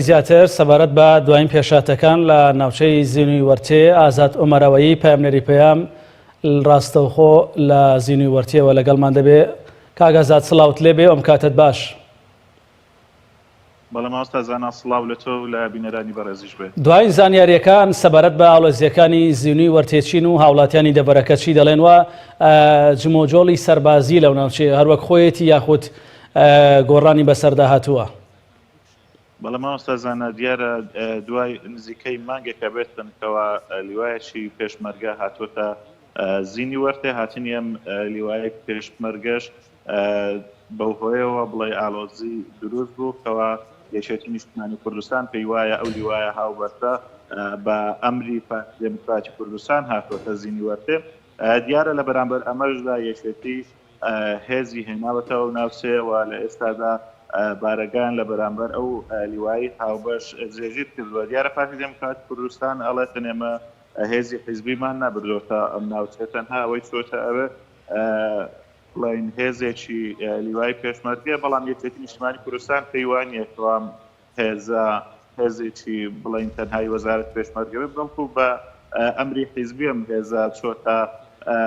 زیاتر سەبارەت بە دوایین پێشهاتەکان لە ناوچەی زینی وەرتێ ئازاد ئۆمەراوەیی پامنەری پێیام ڕاستەوخۆ لە زینی وەرتێەوە لەگەڵمان دەبێ. کاگازات سڵاوت لێبێ ئەم کاتت باش. بەڵام ئاستا زانا سڵاو لە تۆ لە بینەرانی بەڕێزیش بێت. دوایین زانیاریەکان سەبارەت بە ئاڵۆزیەکانی زینی وەرتێچین و هاوڵاتیانی دەبەرەکەچی دەڵێن وە جمۆجۆڵی سەربازی لەو ناوچێ هەروەک خۆیەتی یاخود گۆڕانی بەسەردا هاتووە. بەڵام ئاستا زانا دیارە دوای نزیکەی مانگێکە بێتن کەوا لیوایەکی پێشمەرگە هاتوۆتە زینی وەرتێ هاتنی ئەم لیوایە پێشمەرگەش بەو هۆیەوە بڵێ ئاڵۆزی دروست بوو کەوا یەکێتی نیشتیمانی کوردستان پێی وایە ئەو لیوایە هاوبەرتە بە ئەمری دموکراتی کوردستان هاتوۆتە زینی وەرتێ. دیارە لە بەرامبەر ئەمەشدا یەکێتی هێزی هێناوەتەوە ناوچەیەوە لە ئێستادا بارەگان لە بەرامبەر ئەو لیوایی هاوبەش جێژیر کردووە. دیارە پارتی دموکراتی کوردستان ئەڵێتن ئێمە هێزی حیزبیمان نەبردۆتە ئەم ناوچێ تەنها ئەوەی چۆتە ئەوێ بڵین هێزێکی لیوای پێشمەرگێ بەڵام یەکێتی نیشتیمانی کوردستان پێی وانییە کەوام هێزێکی بڵین تەنهای وەزارەت پێشمەرگەوێ بڵکو بە ئەمری حیزبی ئەم هێزە چۆتە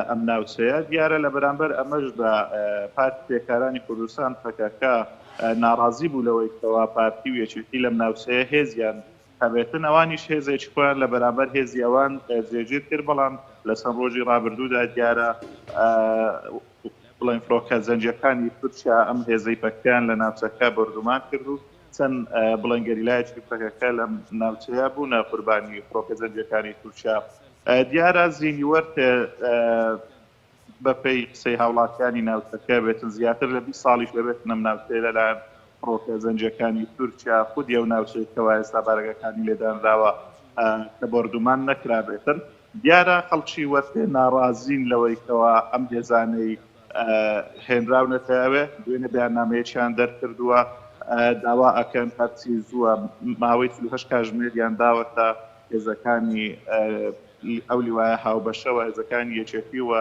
ئەم ناوچەیە. دیارە لە بەرامبەر ئەمەشدا پارتی پێکارانی کوردستان پەکەکە ناڕازی بوو لەوەی کەوا پارتی و یەکێتی لەم ناوچەیە هێزیان هەبێتن ئەوانیش هێزێکی خۆیان لە بەرامبەر هێزی ئەوان جێگیر کرد. بەڵام لە چەند ڕۆژی ڕابردوودا دیارە بڵین فڕۆکە زەنجەکانی تورکیا ئەم هێزەی پەکیان لە ناوچەکە بەردومان کرد و چەند بڵین گەریلایەکی پەکەکە لە ناوچەیە بوونە قوربانی فڕۆکە زەنجەکانی تورکیا. دیارە زینی وەرتێ بەپێی قسەی هاوڵاتیانی ناوچەکە بێتن زیاتر لە 20 ساڵیش دەبێتن ئەم ناوچەیە لەلایەن فڕۆکە زەنجەکانی تورکیا خودی ئەو ناوچەیەکەوە ئێستا بارگەکانی لێدانراوە کە بەردومان نەکرابێتن. دیارە خەڵکی وەرتێ ناڕازین لەوەی کەوا ئەم هێزانەی هێنراونەتەوێ دوێنێ بەیاننامەیەکیان دەرکردووە داوا ئەکەن هەرچی زووە ماوەی 38 کاتژمێریان داوەتە هێزەکانی ئەو لیوایە هاوبەشەوە هێزەکانی یەکێتی و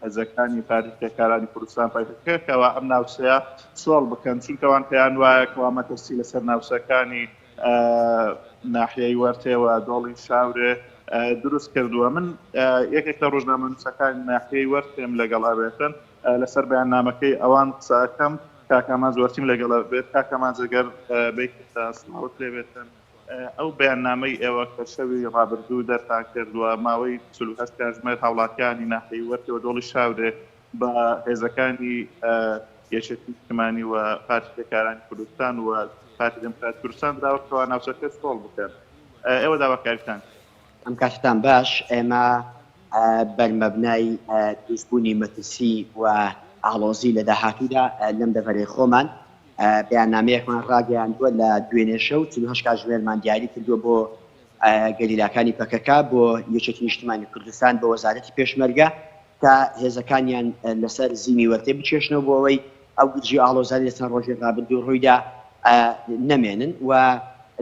هێزەکانی پارتی پێکارانی کوردستان پایتەختەکەوە ئەم ناوچەیە سۆڵ بکەن چونکەوان پێیان وایە کەوا مەترسی لەسەر ناوچەکانی ناحیەی وەرتێوە دۆڵی شاورێ دروست کردووە. من یەکێک لە ڕۆژنامە نووسەکانی ناحیەی وەرتێم لەگەڵ ئەبێتن لەسەر بەیاننامەکەی ئەوان قسە ئەکەم کاکەمان زۆرتیم لەگەڵ بێت کاکەمان جەگەر بیکتە سڵاوت لێبێتن. ئەو بەیاننامەی ئێوە کە شەوی ڕابردوو دەرتان کردووە ماوەی 48 کاتژمێر هاوڵاتیانی ناحیەی وەرتێوە دۆڵی شاورێ بە هێزەکانی یەکێتی نیشتیمانی و پارتی پێکارانی کوردستان و پارتی دموکراتی کوردستان دراوەکەوە ناوچەکە سۆڵ بکەن. ئێوە داواکاریتان ئەم کاتتان باش. ئێمە بەرمەبنای دروستبوونی مەترسی و ئاڵۆزی لە داهاتوودا لەم دەڤەرەی خۆمان بەیاننامەیەکمان ڕاگەیاندووە لە دوێنێ شەو 48 کاتژمێرمان دیاری کردووە بۆ گەلیلاکانی پەکەکە بۆ یەکێتی نیشتیمانی کوردستان بە وەزارەتی پێشمەرگە تا هێزەکانیان لەسەر زینی وەرتێ بچێشنەوە بۆ ئەوەی ئەو گرجی ئاڵۆزانی لە چەند ڕۆژێک ڕابردوو ڕوویدا نەمێنن و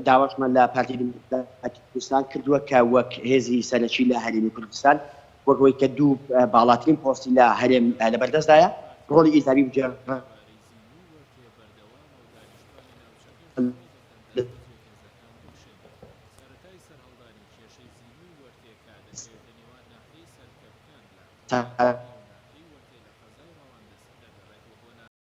داواشمان لە پارتی دموکراتی کوردستان کردووە کە وەک هێزی سەرەکی لە هەرێمی کوردستان وەکەوەی کە دوو باڵاترین پۆستی لە هەرێم لەبەردەستدایە ڕۆڵی ئیزاوی بجێ